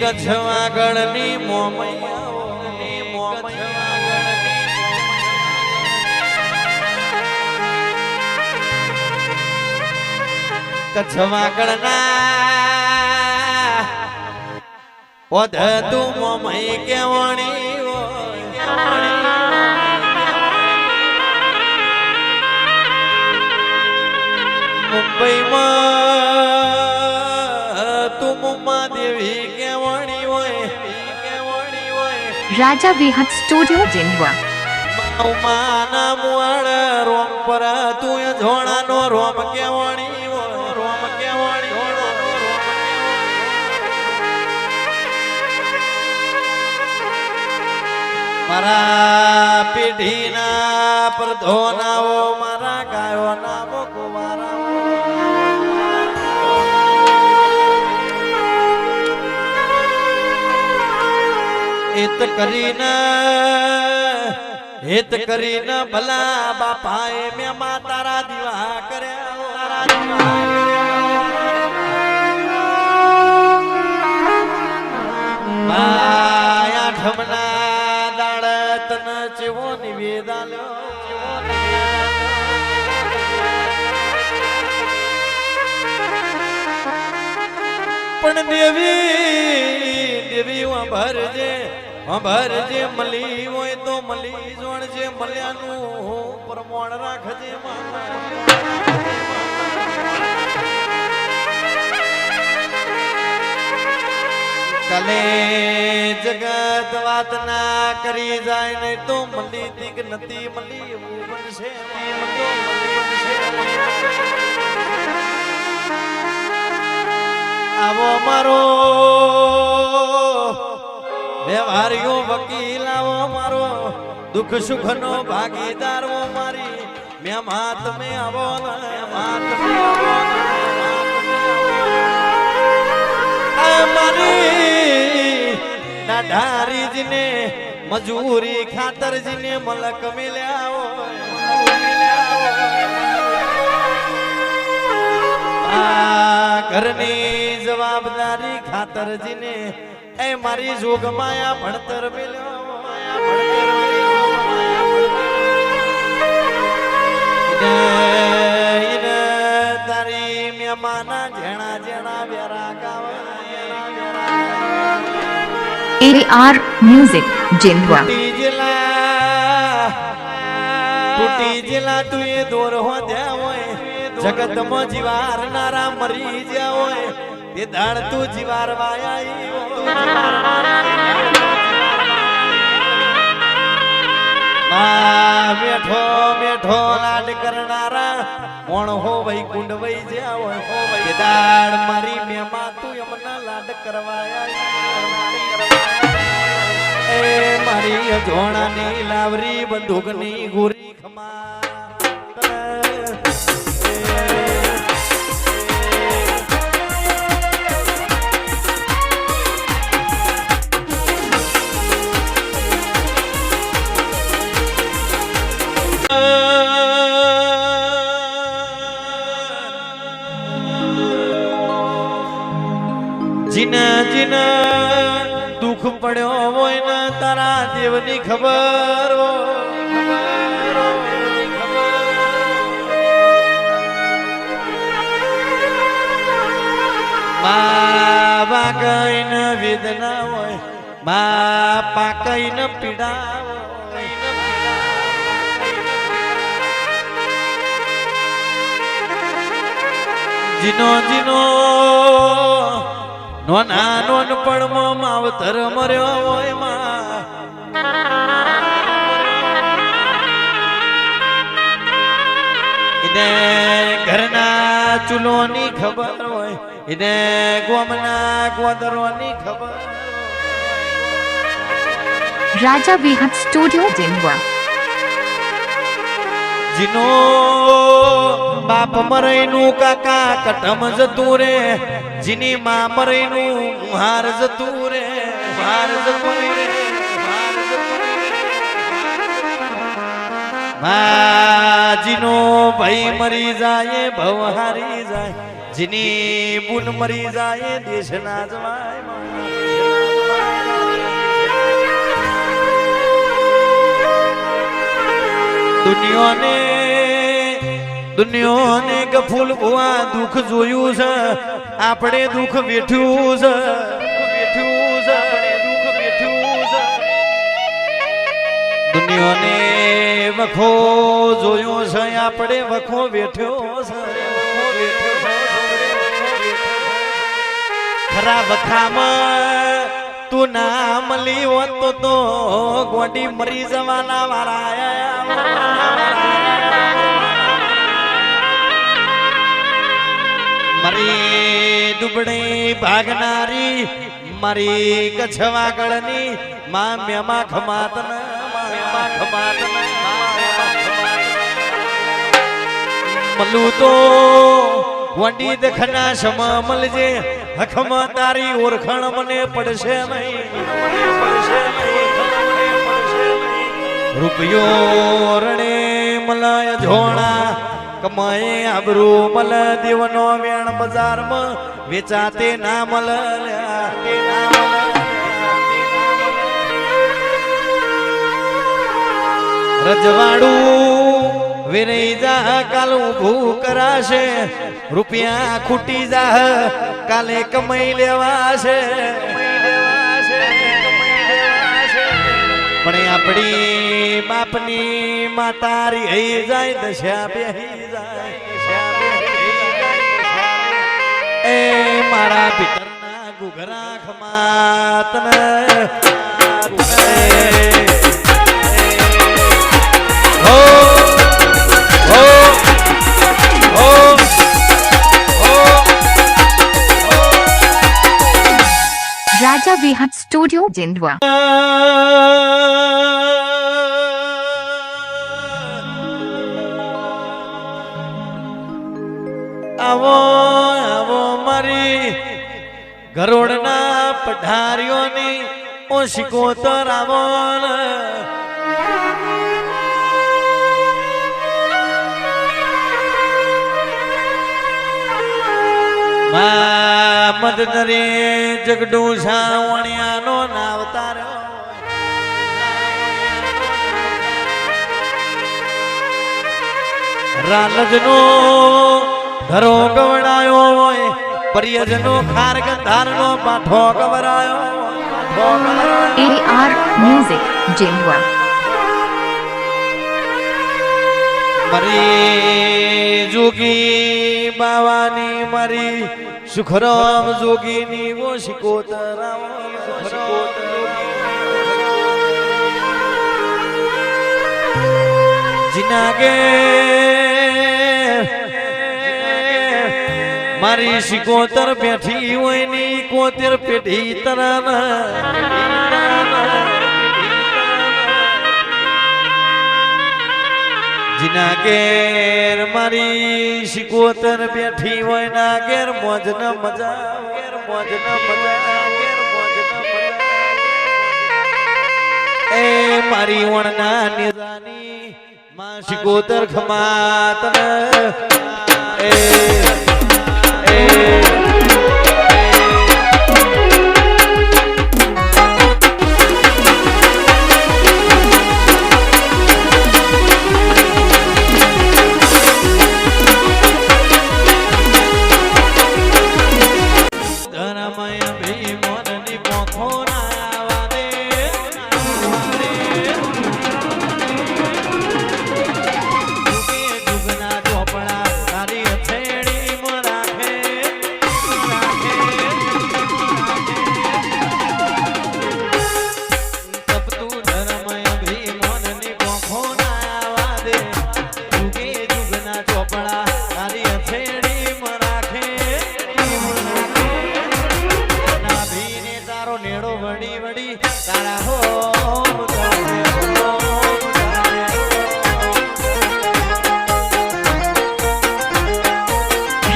કચ્છવાગળની મોમૈયાઓની કચ્છવાગળના ઓધ તું મોમઈ કેવણી મુંબઈમાં તું મુમ્મા દેવી કેવણી હોય રાજા વિહત સ્ટુડિયો જીંદવા માના મુવાડ રોમ પર તું ઝોણાનો રોમ કેવણી હોય રોમ કેવણી મારા પેઢીના પ્રધોનાઓ મારા ગાયોના મોકવારા હેત કરીને ભલા બાપાએ મેં તારા દીવા કર્યા માયા ઠમના દાડ તન ચેવો નિવેદાલ્યો પણ દેવી ભરજે મળી હોય તો મળી જોણજે મળ્યાનું પ્રમાણ રાખજે કાલે જગત વાત ના કરી જાય નહીં તો મળી દીક નથી મળી એવું બનશે આવો મારો વ્યવહારિયો વકીલ આવો મારો દુઃખ સુખ નો ભાગીદાર ઓ મારી મેં માત મે આવો મારી ના ઢારીજીને મજૂરી ખાતરજીને મલક મિલ્યા ઘરની જવાબદારી ખાતરજીને એ મારી જોગ માયા ભણતર મેલ્યો તારી મહેમાના જેણા જેણા વેરા AR મ્યુઝિક જીંદવા તૂટી જેલા તું એ દોર હોદ્યા હોય જગતમાં જીવાર નારા મરી જ્યા હોય તે દાડ તું જીવાર વાયા મેઠો મેઠો લાડ કરનારા મોણ હો વઈ કુંડ વઈ જ્યા હોય હો વઈ દાડ મારી મેમાં તું એમના લાડ કરવાયા એ મારી જોણાની લાવરી બંદૂકની ગોરી ખમા જીના દુઃખ પડ્યો હોય ને તારા દેવની ખબર બાબા કઈ ન વેદના હોય બાપા કઈ ન પીડા જીનો જીનો નોના નોન પણ માવતર મર્યો હોય માં એને ઘરના ચૂલોની ખબર હોય એને ગોમના ગોદરોની ખબર રાજા વિહત સ્ટુડિયો જીંદવા જીનો બાપ મરઈનું કાકા કટમ જતું રે જીની માં મરઈનું હાર જતું રે હાર જતું રે જીનો ભાઈ મરી જાય ભવ હારી જાય જીની બુન મરી જાય દેશ ના જવાય દુનિયાને ગફુલ ભુવા દુઃખ જોયું છે આપણે દુઃખ વેઠ્યું છે દુનિયાને વખો જોયો છે આપણે વખો વેઠ્યો છે ખરા વખામાં તું ના મળી હોત તો ગોડી મરી જવાના વાળા મારી દુબળે ભાગનારી મારી કચ્છવાગળની માં મેમા ખમાતન મલું તો વંડી દખના સમા મળજે હખમાં તારી ઓળખાણ મને પડશે નહીં રૂપિયો રણે મલાય જોણા કમાએ આબરૂ મલ દેવનો વેણ બજારમાં વેચાતે ના મલ રજવાડું વિરઈ જા કાલ ઊભું કરાશે રૂપિયા ખૂટી જા કાલે કમાઈ લેવાશે પણ આપણી બાપની માતારી હઈ જાય દશા બેહી જાય એ મારા પિતરના ગુઘરા ખમાતન હો હો હો Raja Vihat Studio Jindwa. આવો આવો મારી ગરોડના પઢારીઓની ઓ શિકોતર આવો મદદરે જગડુ સાવણિયાનો નાવતાર રાલજનો ધરો ગવડાયો હોય પરિયજનો ખાર ગંધારનો પાઠો ગવરાયો AR Music Jindwa. મારી જોગી બાવાની મારી સુખરામ જોગીની વો શિકોતરામ જીનાગે મારી શિકોતર બેઠી હોય ની કોતર પેઢી તરાના જીના ઘેર મારી શિકોતર બેઠી હોય ના ઘેર મોજ ન મજા એ મારી વણના નિજાની માં શિકોતર ખમાતન એ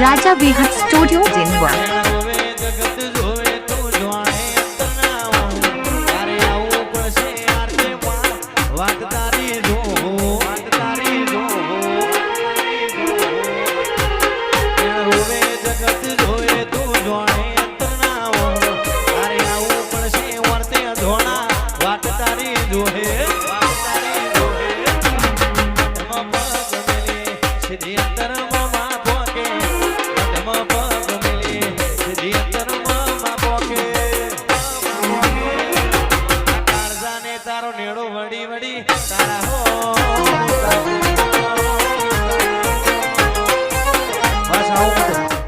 Raja Vihat Studio Jindwa. વળી વળી તારા હો બસ આવું